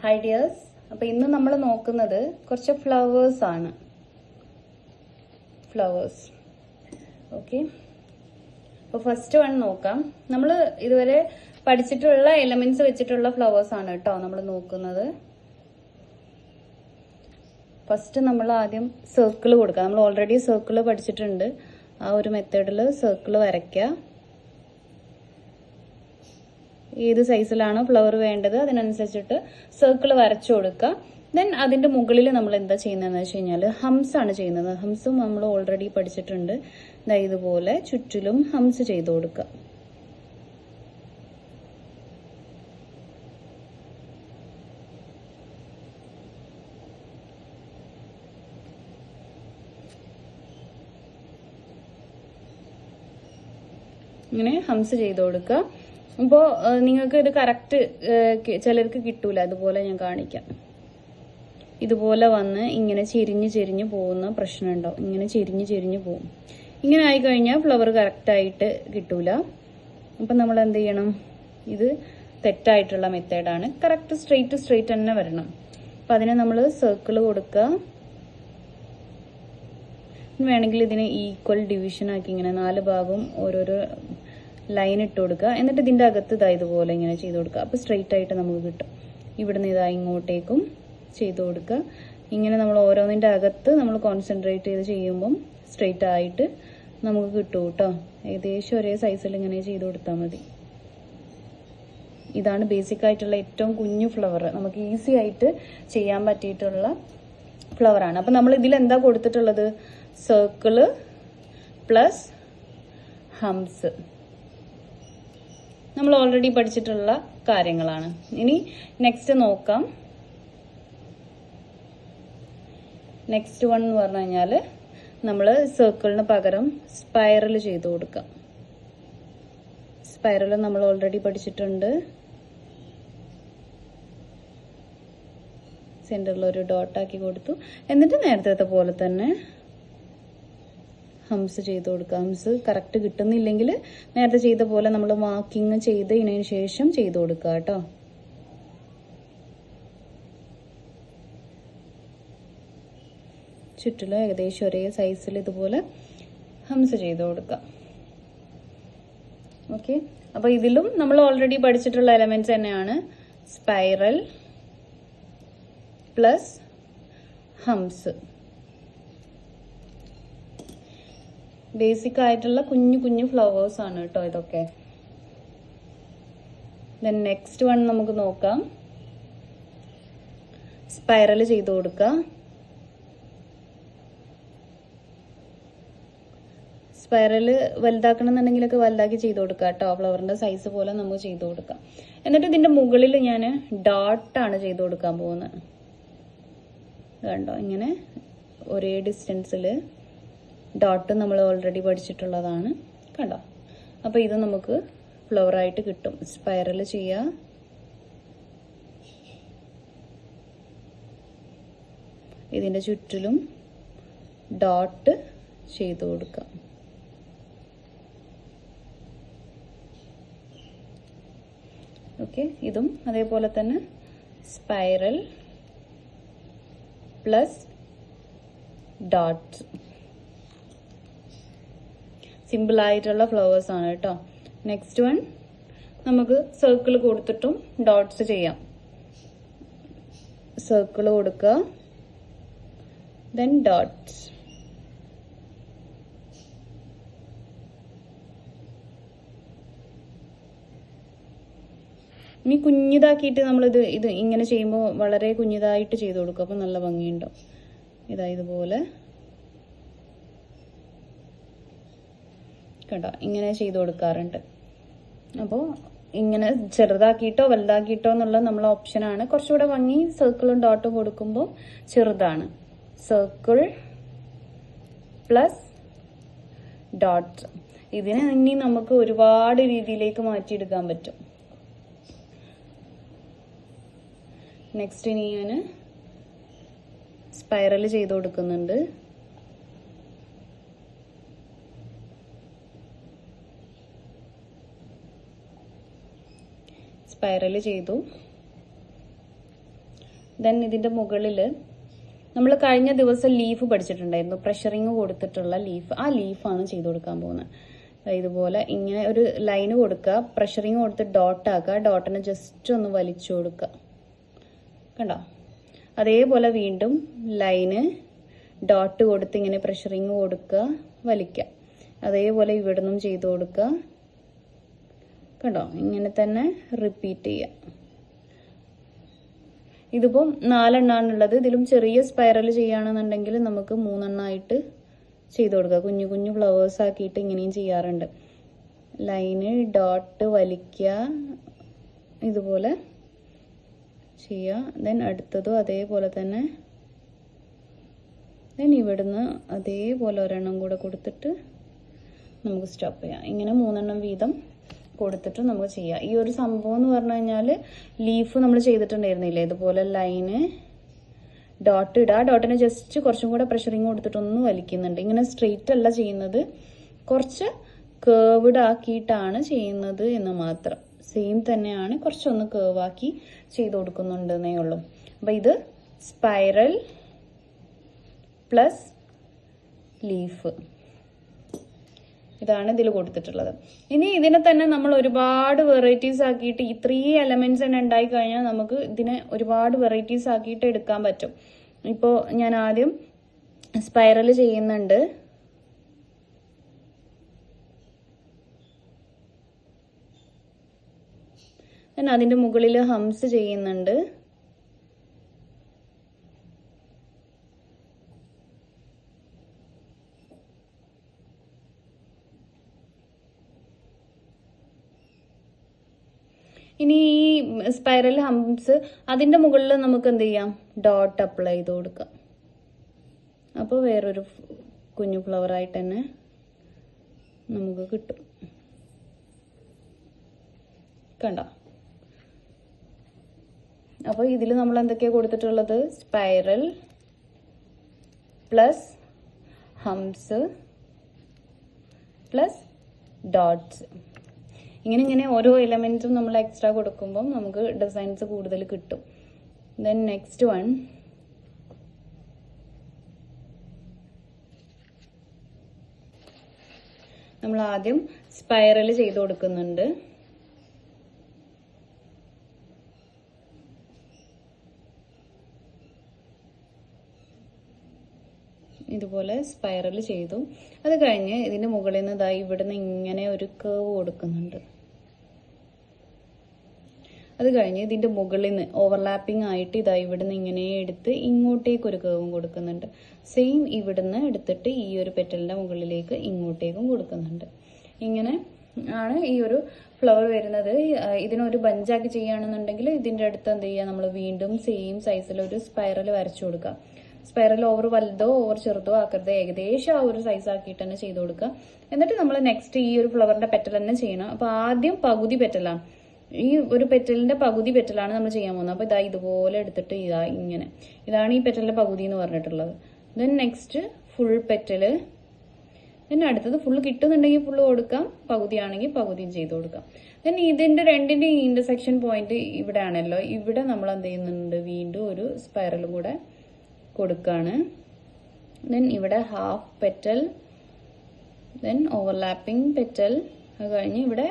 Hi dears. അപ്പോൾ ഇന്ന് നമ്മൾ നോക്കുന്നത് കുറച്ച് ഫ്ലവേഴ്സ് ആണ്. ഫ്ലവേഴ്സ്. ഓക്കെ, അപ്പോൾ ഫസ്റ്റ് വൺ നോക്കാം. നമ്മൾ ഇതുവരെ പഠിച്ചിട്ടുള്ള എലമെന്റ്സ് വെച്ചിട്ടുള്ള ഫ്ലവേഴ്സ് ആണ് കേട്ടോ നമ്മൾ നോക്കുന്നത്. ഫസ്റ്റ് നമ്മൾ ആദ്യം സർക്കിൾ കൊടുക്കുക. നമ്മൾ ഓൾറെഡി സർക്കിൾ പഠിച്ചിട്ടുണ്ട്. ആ ഒരു മെത്തേഡിൽ സർക്കിൾ വരയ്ക്കുക. ഏത് സൈസിലാണ് ഫ്ലവർ വേണ്ടത് അതിനനുസരിച്ചിട്ട് സർക്കിൾ വരച്ചു കൊടുക്കുക. ദെൻ അതിൻ്റെ മുകളിൽ നമ്മൾ എന്താ ചെയ്യുന്നതെന്ന് വെച്ച് കഴിഞ്ഞാൽ ഹംസ് ആണ് ചെയ്യുന്നത്. ഹംസും നമ്മൾ ഓൾറെഡി പഠിച്ചിട്ടുണ്ട്. ഇതുപോലെ ചുറ്റിലും ഹംസ് ചെയ്ത് കൊടുക്കുക. ഇങ്ങനെ ഹംസ് ചെയ്ത് കൊടുക്കുക. അപ്പോൾ നിങ്ങൾക്ക് ഇത് കറക്റ്റ് ചിലർക്ക് കിട്ടൂല. അതുപോലെ ഞാൻ കാണിക്കാം. ഇതുപോലെ വന്ന് ഇങ്ങനെ ചെരിഞ്ഞ് പോകുന്ന പ്രശ്നം ഉണ്ടാവും. ഇങ്ങനെ ചെരിഞ്ഞ് പോകും. ഇങ്ങനെ ആയിക്കഴിഞ്ഞാൽ ഫ്ലവർ കറക്റ്റായിട്ട് കിട്ടൂല. അപ്പം നമ്മൾ എന്ത് ചെയ്യണം? ഇത് തെറ്റായിട്ടുള്ള മെത്തേഡാണ്. കറക്റ്റ് സ്ട്രെയിറ്റ് തന്നെ വരണം. അപ്പം അതിനെ നമ്മൾ സർക്കിൾ കൊടുക്കുക. വേണമെങ്കിൽ ഇതിനെ ഈക്വൽ ഡിവിഷൻ ആക്കി ഇങ്ങനെ 4 ഭാഗവും ഓരോരോ ലൈൻ ഇട്ട് കൊടുക്കുക. എന്നിട്ട് ഇതിൻ്റെ അകത്ത് ഇതുപോലെ ഇങ്ങനെ ചെയ്ത് കൊടുക്കുക. അപ്പോൾ സ്ട്രെയിറ്റ് ആയിട്ട് നമുക്ക് കിട്ടും. ഇവിടുന്ന് ഇങ്ങോട്ടേക്കും ചെയ്ത് കൊടുക്കുക. ഇങ്ങനെ നമ്മൾ ഓരോന്നിൻ്റെ അകത്ത് നമ്മൾ കോൺസെൻട്രേറ്റ് ചെയ്ത് ചെയ്യുമ്പം സ്ട്രെയിറ്റ് ആയിട്ട് നമുക്ക് കിട്ടും കേട്ടോ. ഏകദേശം ഒരേ സൈസിൽ ഇങ്ങനെ ചെയ്ത് കൊടുത്താൽ മതി. ഇതാണ് ബേസിക് ആയിട്ടുള്ള ഏറ്റവും കുഞ്ഞു ഫ്ലവർ. നമുക്ക് ഈസി ആയിട്ട് ചെയ്യാൻ പറ്റിയിട്ടുള്ള ഫ്ലവറാണ്. അപ്പം നമ്മൾ ഇതിൽ എന്താ കൊടുത്തിട്ടുള്ളത്? Circle plus arms. നമ്മൾ ഓൾറെഡി പഠിച്ചിട്ടുള്ള കാര്യങ്ങളാണ്. ഇനി നെക്സ്റ്റ് നോക്കാം. നെക്സ്റ്റ് വൺ എന്ന് പറഞ്ഞു കഴിഞ്ഞാൽ നമ്മൾ സർക്കിളിന് പകരം സ്പൈറൽ ചെയ്ത് കൊടുക്കാം. സ്പൈറൽ നമ്മൾ ഓൾറെഡി പഠിച്ചിട്ടുണ്ട്. സെന്ററിൽ ഒരു ഡോട്ടാക്കി കൊടുത്തു. എന്നിട്ട് നേരത്തെ പോലെ തന്നെ ഹംസ് ചെയ്ത് കൊടുക്കുക. ഹംസ് കറക്റ്റ് കിട്ടുന്നില്ലെങ്കിൽ നേരത്തെ ചെയ്ത പോലെ നമ്മൾ മാർക്കിങ് ചെയ്തതിന് ശേഷം ചെയ്ത് കൊടുക്കുക കേട്ടോ. ചുറ്റിലും ഏകദേശം ഒരേ സൈസിൽ ഇതുപോലെ ഹംസ് ചെയ്ത് കൊടുക്കുക. ഓക്കെ, അപ്പോൾ ഇതിലും നമ്മൾ ഓൾറെഡി പഠിച്ചിട്ടുള്ള എലമെന്റ്സ് തന്നെയാണ്. Spiral plus ഹംസ്. ബേസിക് ആയിട്ടുള്ള കുഞ്ഞു ഫ്ലവേഴ്സ് ആണ് കേട്ടോ ഇതൊക്കെ. ദെൻ നെക്സ്റ്റ് വൺ നമുക്ക് നോക്കാം. സ്പൈറൽ ചെയ്ത് കൊടുക്കുക. സ്പൈറല് വലുതാക്കണം എന്നുണ്ടെങ്കിലൊക്കെ വലുതാക്കി ചെയ്ത് കൊടുക്കുക കേട്ടോ. ഫ്ലവറിന്റെ സൈസ് പോലെ നമുക്ക് ചെയ്ത് കൊടുക്കാം. എന്നിട്ട് ഇതിന്റെ മുകളിൽ ഞാൻ ഡോട്ടാണ് ചെയ്ത് കൊടുക്കാൻ പോകുന്നത്. കണ്ടോ, ഇങ്ങനെ ഒരേ ഡിസ്റ്റൻസിൽ ഡോട്ട് നമ്മൾ ഓൾറെഡി പഠിച്ചിട്ടുള്ളതാണ്. കണ്ടോ, അപ്പോൾ ഇത് നമുക്ക് ഫ്ലവറായിട്ട് കിട്ടും. സ്പൈറൽ ചെയ്യുക. ഇതിൻ്റെ ചുറ്റിലും ഡോട്ട് ചെയ്ത് കൊടുക്കാം. ഓക്കെ, ഇതും അതേപോലെ തന്നെ സ്പൈറൽ പ്ലസ് ഡോട്ട്സ്. സിമ്പിൾ ആയിട്ടുള്ള ഫ്ലവേഴ്സ് ആണ് കേട്ടോ. നെക്സ്റ്റ് വൺ നമുക്ക് സർക്കിൾ കൊടുത്തിട്ടും ഡോട്ട്സ് ചെയ്യാം. സർക്കിൾ കൊടുക്കുക, ദെൻ ഡോട്ട്സ്. ഇനി കുഞ്ഞിതാക്കിയിട്ട് ഇത് ഇങ്ങനെ ചെയ്യുമ്പോൾ വളരെ കുഞ്ഞിതായിട്ട് ചെയ്ത് കൊടുക്കും. അപ്പോൾ നല്ല ഭംഗിയുണ്ടാവും. ഇതുപോലെ കേട്ടോ, ഇങ്ങനെ ചെയ്ത് കൊടുക്കാറുണ്ട്. അപ്പോൾ ഇങ്ങനെ ചെറുതാക്കിയിട്ടോ വലുതാക്കിയിട്ടോ എന്നുള്ള നമ്മളെ ഓപ്ഷനാണ്. കുറച്ചുകൂടെ ഭംഗി സർക്കിളും ഡോട്ടും കൊടുക്കുമ്പോൾ ചെറുതാണ്. Circle plus dot. ഇതിനെ ഇനി നമുക്ക് ഒരുപാട് രീതിയിലേക്ക് മാറ്റിയെടുക്കാൻ പറ്റും. നെക്സ്റ്റ് ഇനി ഞാൻ സ്പൈറൽ ചെയ്ത് കൊടുക്കുന്നുണ്ട്. സ്പൈറൽ ചെയ്തു. ദെൻ ഇതിന്റെ മുകളിൽ നമ്മൾ കഴിഞ്ഞ ദിവസം ലീഫ് പഠിച്ചിട്ടുണ്ടായിരുന്നു, പ്രഷറിങ് കൊടുത്തിട്ടുള്ള ലീഫ്. ആ ലീഫാണ് ചെയ്ത് കൊടുക്കാൻ പോകുന്നത്. ഇതുപോലെ ഇങ്ങനെ ഒരു ലൈന് കൊടുക്കുക, പ്രഷറിങ് കൊടുത്ത് ഡോട്ട് ആക്കുക, ഡോട്ടിനെ ജസ്റ്റ് ഒന്ന് വലിച്ചു കൊടുക്കുക. കണ്ടോ? അതേപോലെ വീണ്ടും ലൈന് ഡോട്ട് കൊടുത്ത് ഇങ്ങനെ പ്രഷറിങ് കൊടുക്കുക, വലിക്കുക. അതേപോലെ ഇവിടുന്നും ചെയ്ത് കൊടുക്കുക. കണ്ടോ? ഇങ്ങനെ തന്നെ റിപ്പീറ്റ് ചെയ്യാം. ഇതിപ്പം 4 എണ്ണാണുള്ളത്. ഇതിലും ചെറിയ സ്പൈറൽ ചെയ്യുകയാണെന്നുണ്ടെങ്കിൽ നമുക്ക് 3 എണ്ണമായിട്ട് ചെയ്ത് കൊടുക്കുക. കുഞ്ഞു കുഞ്ഞു ഫ്ലവേഴ്സ് ആക്കിയിട്ട് ഇങ്ങനെയും ചെയ്യാറുണ്ട്. ലൈന് ഡോട്ട് വലിക്കുക, ഇതുപോലെ ചെയ്യുക. ദെൻ അടുത്തതും അതേപോലെ തന്നെ. ദെൻ ഇവിടുന്ന് അതേപോലെ ഒരെണ്ണം കൂടെ കൊടുത്തിട്ട് നമുക്ക് സ്റ്റോപ്പ് ചെയ്യാം. ഇങ്ങനെ 3 എണ്ണം വീതം കൊടുത്തിട്ട് നമുക്ക് ചെയ്യാം. ഈ ഒരു സംഭവം എന്ന് പറഞ്ഞു കഴിഞ്ഞാൽ ലീഫ് നമ്മൾ ചെയ്തിട്ടുണ്ടായിരുന്നില്ലേ, ഇതുപോലെ ലൈന് ഡോട്ട് ഇടുക, ഡോട്ടിന് ജസ്റ്റ് കുറച്ചും കൂടെ പ്രഷറിങ് കൊടുത്തിട്ടൊന്ന് വലിക്കുന്നുണ്ട്. ഇങ്ങനെ സ്ട്രെയിറ്റ് അല്ല ചെയ്യുന്നത്, കുറച്ച് കേർവ്ഡ് ആക്കിയിട്ടാണ് ചെയ്യുന്നത് എന്ന് മാത്രം. സെയിം തന്നെയാണ്, കുറച്ചൊന്ന് കേർവ് ആക്കി ചെയ്ത് കൊടുക്കുന്നുണ്ടെന്നേ ഉള്ളൂ. അപ്പം ഇത് സ്പൈറൽ പ്ലസ് ലീഫ്, ഇതാണ് ഇതിൽ കൊടുത്തിട്ടുള്ളത്. ഇനി ഇതിനെ തന്നെ നമ്മൾ ഒരുപാട് വെറൈറ്റീസ് ആക്കിയിട്ട് ഈ 3 എലമെന്റ്സ് തന്നെ ഉണ്ടായി കഴിഞ്ഞാൽ നമുക്ക് ഇതിനെ ഒരുപാട് വെറൈറ്റീസ് ആക്കിയിട്ട് എടുക്കാൻ പറ്റും. ഇപ്പോൾ ഞാൻ ആദ്യം സ്പൈറൽ ചെയ്യുന്നുണ്ട്. ഞാൻ അതിന്റെ മുകളിൽ ഹംസ് ചെയ്യുന്നുണ്ട്. ഇനി ഈ സ്പൈറൽ ഹംസ് അതിന്റെ മുകളിൽ നമുക്ക് എന്ത് ചെയ്യാം, ഡോട്ട് അപ്ലൈ ചെയ്ത് കൊടുക്കാം. അപ്പോൾ വേറൊരു കുഞ്ഞു ഫ്ലവർ ആയിട്ട് തന്നെ നമുക്ക് കിട്ടും. കണ്ടോ? അപ്പോൾ ഇതിൽ നമ്മൾ എന്തൊക്കെയാണ് കൊടുത്തിട്ടുള്ളത്? Spiral plus arms plus dots. ഇങ്ങനെ ഓരോ എലമെന്റ്സും നമ്മൾ എക്സ്ട്രാ കൊടുക്കുമ്പോൾ നമുക്ക് ഡിസൈൻസ് കൂടുതൽ കിട്ടും. ദെൻ നെക്സ്റ്റ് വൺ, നമ്മൾ ആദ്യം സ്പൈറൽ ചെയ്ത് കൊടുക്കുന്നുണ്ട്. ഇതുപോലെ സ്പൈറൽ ചെയ്തു. അത് കഴിഞ്ഞ് ഇതിന്റെ മുകളിൽ നിന്ന് ഇതായി ഇവിടുന്ന് ഇങ്ങനെ ഒരു കേവ് കൊടുക്കുന്നുണ്ട്. അത് കഴിഞ്ഞ് ഇതിന്റെ മുകളിൽ നിന്ന് ഓവർലാപ്പിംഗ് ആയിട്ട് ഇതായി ഇവിടുന്ന് ഇങ്ങനെ എടുത്ത് ഇങ്ങോട്ടേക്ക് ഒരു കേവും കൊടുക്കുന്നുണ്ട്. സെയിം ഇവിടുന്ന് എടുത്തിട്ട് ഈ ഒരു പെറ്റലിന്റെ മുകളിലേക്ക് ഇങ്ങോട്ടേക്കും കൊടുക്കുന്നുണ്ട്. ഇങ്ങനെ ആണ് ഈ ഒരു ഫ്ലവർ വരുന്നത്. ഇതിനൊരു ബഞ്ചാക്കി ചെയ്യുകയാണെന്നുണ്ടെങ്കിൽ ഇതിന്റെ അടുത്ത് എന്ത് ചെയ്യുക, നമ്മൾ വീണ്ടും സെയിം സൈസിൽ ഒരു സ്പൈറൽ വരച്ചു കൊടുക്കുക. സ്പൈറൽ ഓവർ വലുതോ ഓവർ ചെറുതോ ആക്കരുത്, ഏകദേശം ആ ഒരു സൈസ് ആക്കിയിട്ട് തന്നെ ചെയ്ത് കൊടുക്കുക. എന്നിട്ട് നമ്മൾ നെക്സ്റ്റ് ഈ ഒരു ഫ്ലവറിന്റെ പെറ്റൽ തന്നെ ചെയ്യണം. അപ്പൊ ആദ്യം പകുതി പെറ്റലാണ്, ഈ ഒരു പെറ്റലിന്റെ പകുതി പെറ്റലാണ് നമ്മൾ ചെയ്യാൻ പോകുന്നത്. അപ്പൊ ഇതാ ഇതുപോലെ എടുത്തിട്ട് ഇങ്ങനെ, ഇതാണ് ഈ പെറ്റലിന്റെ പകുതി എന്ന് പറഞ്ഞിട്ടുള്ളത്. ദെൻ നെക്സ്റ്റ് ഫുൾ പെറ്റല്, പിന്നെ അടുത്തത് ഫുള്ള് കിട്ടുന്നുണ്ടെങ്കിൽ ഫുള്ള് കൊടുക്കാം, പകുതിയാണെങ്കിൽ പകുതിയും ചെയ്ത് കൊടുക്കാം. ദെൻ ഇതിന്റെ രണ്ടിന്റെയും ഇന്റർസെക്ഷൻ പോയിന്റ് ഇവിടെ ആണല്ലോ, ഇവിടെ നമ്മൾ എന്ത് ചെയ്യുന്നുണ്ട്, വീണ്ടും ഒരു സ്പൈറലും കൂടെ കൊടുക്കാണ്. ദെൻ ഇവിടെ half petal, then overlapping petal. അത് കഴിഞ്ഞ് ഇവിടെ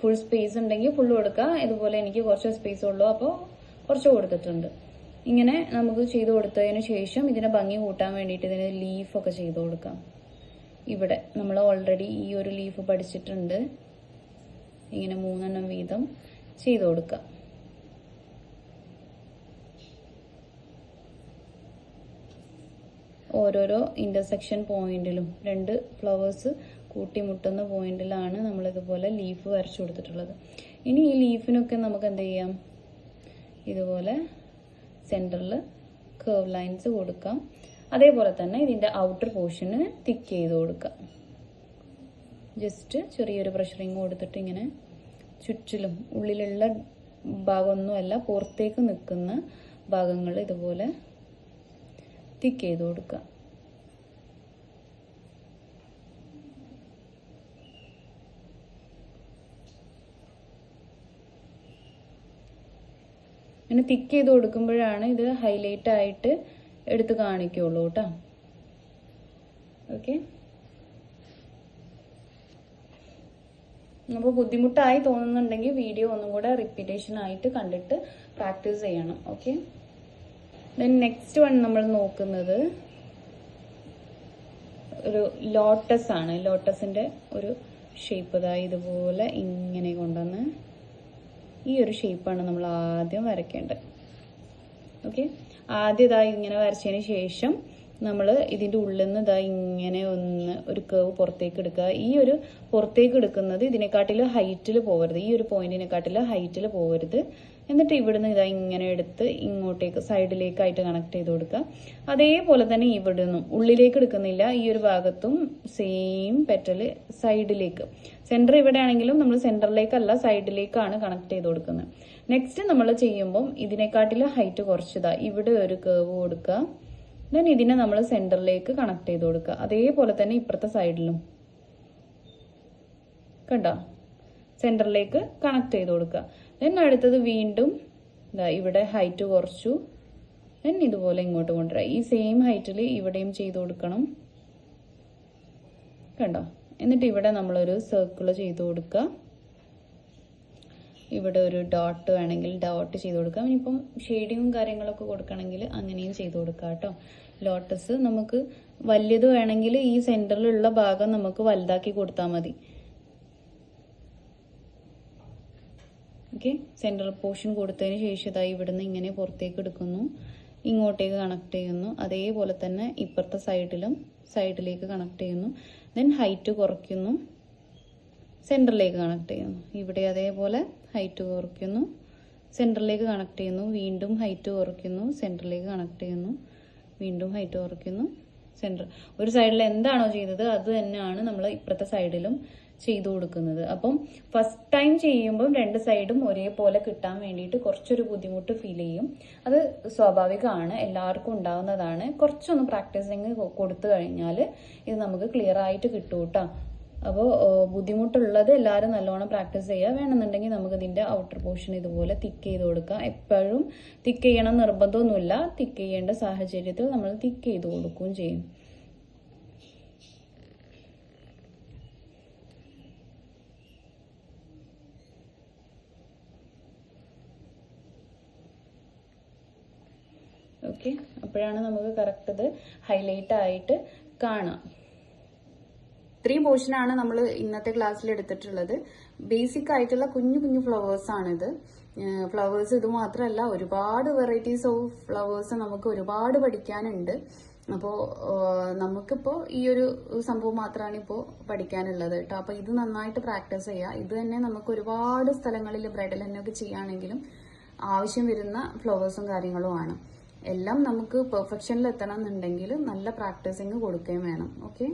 ഫുൾ സ്പേസ് ഉണ്ടെങ്കിൽ ഫുള്ള് കൊടുക്കാം. ഇതുപോലെ എനിക്ക് കുറച്ച് സ്പേസ് ഉള്ളൂ, അപ്പോൾ കുറച്ച് കൊടുത്തിട്ടുണ്ട്. ഇങ്ങനെ നമുക്ക് ചെയ്ത് കൊടുത്തതിന് ശേഷം ഇതിനെ ഭംഗി കൂട്ടാൻ വേണ്ടിയിട്ട് ഇതിന് ലീഫൊക്കെ ചെയ്ത് കൊടുക്കാം. ഇവിടെ നമ്മൾ ഓൾറെഡി ഈ ഒരു ലീഫ് പഠിച്ചിട്ടുണ്ട്. ഇങ്ങനെ 3 എണ്ണം വീതം ചെയ്ത് കൊടുക്കാം. ഓരോരോ ഇന്റർസെക്ഷൻ പോയിന്റിലും 2 ഫ്ലവേഴ്സ് കൂട്ടിമുട്ടുന്ന പോയിന്റിലാണ് നമ്മൾ ഇതുപോലെ ലീഫ് വരച്ചു കൊടുത്തിട്ടുള്ളത്. ഇനി ഈ ലീഫിനൊക്കെ നമുക്ക് എന്ത് ചെയ്യാം, ഇതുപോലെ സെന്ററിൽ കർവ് ലൈൻസ് കൊടുക്കാം. അതേപോലെ തന്നെ ഇതിന്റെ ഔട്ടർ പോർഷന് തിക്ക് ചെയ്ത് കൊടുക്കാം. ജസ്റ്റ് ചെറിയൊരു പ്രഷറിങ് കൊടുത്തിട്ട് ഇങ്ങനെ ചുറ്റിലും, ഉള്ളിലുള്ള ഭാഗമൊന്നുമല്ല പുറത്തേക്ക് നിൽക്കുന്ന ഭാഗങ്ങൾ ഇതുപോലെ തിക്ക് ചെയ്ത് കൊടുക്കുക. ഇങ്ങനെ തിക്ക് ചെയ്ത് കൊടുക്കുമ്പോഴാണ് ഇത് ഹൈലൈറ്റ് ആയിട്ട് എടുത്ത് കാണിക്കുള്ളൂ കേട്ടോ. ഓക്കെ, അപ്പോൾ ബുദ്ധിമുട്ടായി തോന്നുന്നുണ്ടെങ്കിൽ വീഡിയോ ഒന്നും കൂടെ റിപ്പീറ്റേഷൻ ആയിട്ട് കണ്ടിട്ട് പ്രാക്ടീസ് ചെയ്യണം. ഓക്കെ, ദെൻ നെക്സ്റ്റ് വൺ നമ്മൾ നോക്കുന്നത് ഒരു ലോട്ടസ് ആണ്. ലോട്ടസിന്റെ ഒരു ഷേപ്പ് ഇതുപോലെ ഇങ്ങനെ കൊണ്ടുവന്ന് ഈ ഒരു ഷേപ്പാണ് നമ്മൾ ആദ്യം വരയ്ക്കേണ്ടത്. ഓക്കെ, ആദ്യം ഇങ്ങനെ വരച്ചതിന് ശേഷം നമ്മൾ ഇതിൻ്റെ ഉള്ളിൽ നിന്ന് ഇങ്ങനെ ഒരു കേവ് പുറത്തേക്ക് എടുക്കുക. ഈ ഒരു പുറത്തേക്ക് എടുക്കുന്നത് ഇതിനെക്കാട്ടിൽ ഹൈറ്റിൽ പോകരുത്, ഈ ഒരു പോയിന്റിനെക്കാട്ടിൽ ഹൈറ്റിൽ പോകരുത്. എന്നിട്ട് ഇവിടുന്ന് ഇങ്ങനെ എടുത്ത് ഇങ്ങോട്ടേക്ക് സൈഡിലേക്കായിട്ട് കണക്ട് ചെയ്ത് കൊടുക്കുക. അതേപോലെ തന്നെ ഇവിടെ നിന്നും ഉള്ളിലേക്ക് എടുക്കുന്നില്ല, ഈ ഒരു ഭാഗത്തും സെയിം പെറ്റൽ സൈഡിലേക്ക്. സെന്റർ ഇവിടെ ആണെങ്കിലും നമ്മൾ സെന്ററിലേക്കല്ല സൈഡിലേക്കാണ് കണക്ട് ചെയ്ത് കൊടുക്കുന്നത്. നെക്സ്റ്റ് നമ്മൾ ചെയ്യുമ്പം ഇതിനെക്കാട്ടിൽ ഹൈറ്റ് കുറച്ചതാ ഇവിടെ ഒരു കേവ് കൊടുക്കുക. ദെൻ ഇതിനെ നമ്മൾ സെന്ററിലേക്ക് കണക്ട് ചെയ്ത് കൊടുക്കുക. അതേപോലെ തന്നെ ഇപ്പുറത്തെ സൈഡിലും കണ്ടോ, സെന്ററിലേക്ക് കണക്ട് ചെയ്ത് കൊടുക്കുക. ദെൻ അടുത്തത് വീണ്ടും ഇവിടെ ഹൈറ്റ് കുറച്ചു. ദെൻ ഇതുപോലെ ഇങ്ങോട്ട് കൊണ്ടുവരാം. ഈ സെയിം ഹൈറ്റിൽ ഇവിടെയും ചെയ്ത് കൊടുക്കണം. കണ്ടോ, എന്നിട്ട് ഇവിടെ നമ്മളൊരു സർക്കിൾ ചെയ്ത് കൊടുക്കുക. ഇവിടെ ഒരു ഡോട്ട് വേണമെങ്കിൽ ഡോട്ട് ചെയ്ത് കൊടുക്കാം. ഇനിയിപ്പം ഷെയ്ഡിങ്ങും കാര്യങ്ങളൊക്കെ കൊടുക്കണമെങ്കിൽ അങ്ങനെയും ചെയ്ത് കൊടുക്കാം കേട്ടോ. ലോട്ടസ് നമുക്ക് വലിയത് വേണമെങ്കിൽ ഈ സെന്ററിലുള്ള ഭാഗം നമുക്ക് വലുതാക്കി കൊടുത്താൽ മതി. ഓക്കെ, സെൻട്രൽ പോർഷൻ കൊടുത്തതിന് ശേഷം ഇവിടുന്ന് ഇങ്ങനെ പുറത്തേക്ക് എടുക്കുന്നു, ഇങ്ങോട്ടേക്ക് കണക്ട് ചെയ്യുന്നു. അതേപോലെ തന്നെ ഇപ്പുറത്തെ സൈഡിലേക്ക് കണക്ട് ചെയ്യുന്നു. ദെൻ ഹൈറ്റ് കുറയ്ക്കുന്നു, സെൻറ്ററിലേക്ക് കണക്ട് ചെയ്യുന്നു. ഇവിടെ അതേപോലെ ഹൈറ്റ് കുറയ്ക്കുന്നു, സെൻറ്ററിലേക്ക് കണക്ട് ചെയ്യുന്നു. വീണ്ടും ഹൈറ്റ് കുറയ്ക്കുന്നു, സെൻറ്ററിലേക്ക് കണക്ട് ചെയ്യുന്നു. വീണ്ടും ഹൈറ്റ് കുറയ്ക്കുന്നു, സെൻറ്റർ. ഒരു സൈഡിൽ എന്താണോ ചെയ്തത് അത് തന്നെയാണ് നമ്മൾ ഇപ്പുറത്തെ സൈഡിലും ചെയ്തു കൊടുക്കുന്നത്. അപ്പം ഫസ്റ്റ് ടൈം ചെയ്യുമ്പോൾ രണ്ട് സൈഡും ഒരേപോലെ കിട്ടാൻ വേണ്ടിയിട്ട് കുറച്ചൊരു ബുദ്ധിമുട്ട് ഫീൽ ചെയ്യും. അത് സ്വാഭാവികമാണ്, എല്ലാവർക്കും ഉണ്ടാവുന്നതാണ്. കുറച്ചൊന്ന് പ്രാക്ടീസിങ് കൊടുത്തു കഴിഞ്ഞാൽ ഇത് നമുക്ക് ക്ലിയർ ആയിട്ട് കിട്ടും കേട്ടോ. അപ്പോൾ ബുദ്ധിമുട്ടുള്ളത് എല്ലാവരും നല്ലോണം പ്രാക്ടീസ് ചെയ്യുക. വേണമെന്നുണ്ടെങ്കിൽ നമുക്ക് ഇതിൻ്റെ ഔട്ടർ പോർഷൻ ഇതുപോലെ തിക്ക് ചെയ്ത് കൊടുക്കാം. എപ്പോഴും തിക്ക് ചെയ്യണം നിർബന്ധമൊന്നുമില്ല, തിക്ക് ചെയ്യേണ്ട സാഹചര്യത്തിൽ നമ്മൾ തിക്ക് ചെയ്ത് കൊടുക്കുകയും ചെയ്യും. ഓക്കെ, അപ്പോഴാണ് നമുക്ക് കറക്റ്റ് ഇത് ഹൈലൈറ്റ് ആയിട്ട് കാണാം. ഇത്രയും പോർഷനാണ് നമ്മൾ ഇന്നത്തെ ക്ലാസ്സിൽ എടുത്തിട്ടുള്ളത്. ബേസിക് ആയിട്ടുള്ള കുഞ്ഞു കുഞ്ഞു ഫ്ലവേഴ്സ് ആണിത്. ഫ്ലവേഴ്സ് ഇത് മാത്രമല്ല, ഒരുപാട് വെറൈറ്റീസ് ഓഫ് ഫ്ലവേഴ്സ് നമുക്ക് ഒരുപാട് പഠിക്കാനുണ്ട്. അപ്പോൾ നമുക്കിപ്പോൾ ഈ ഒരു സംഭവം മാത്രമാണ് ഇപ്പോൾ പഠിക്കാനുള്ളത് കേട്ടോ. അപ്പോൾ ഇത് നന്നായിട്ട് പ്രാക്ടീസ് ചെയ്യുക. ഇത് തന്നെ നമുക്ക് ഒരുപാട് സ്ഥലങ്ങളിൽ ബ്രൈഡൽ ഹെന്നൊക്കെ ചെയ്യുകയാണെങ്കിലും ആവശ്യം വരുന്ന ഫ്ലവേഴ്സും കാര്യങ്ങളുമാണ്. എല്ലാം നമുക്ക് പെർഫെക്ഷനിൽ എത്തണം എന്നുണ്ടെങ്കിൽ നല്ല പ്രാക്ടീസിങ് കൊടുക്കുകയും വേണം. ഓക്കെ.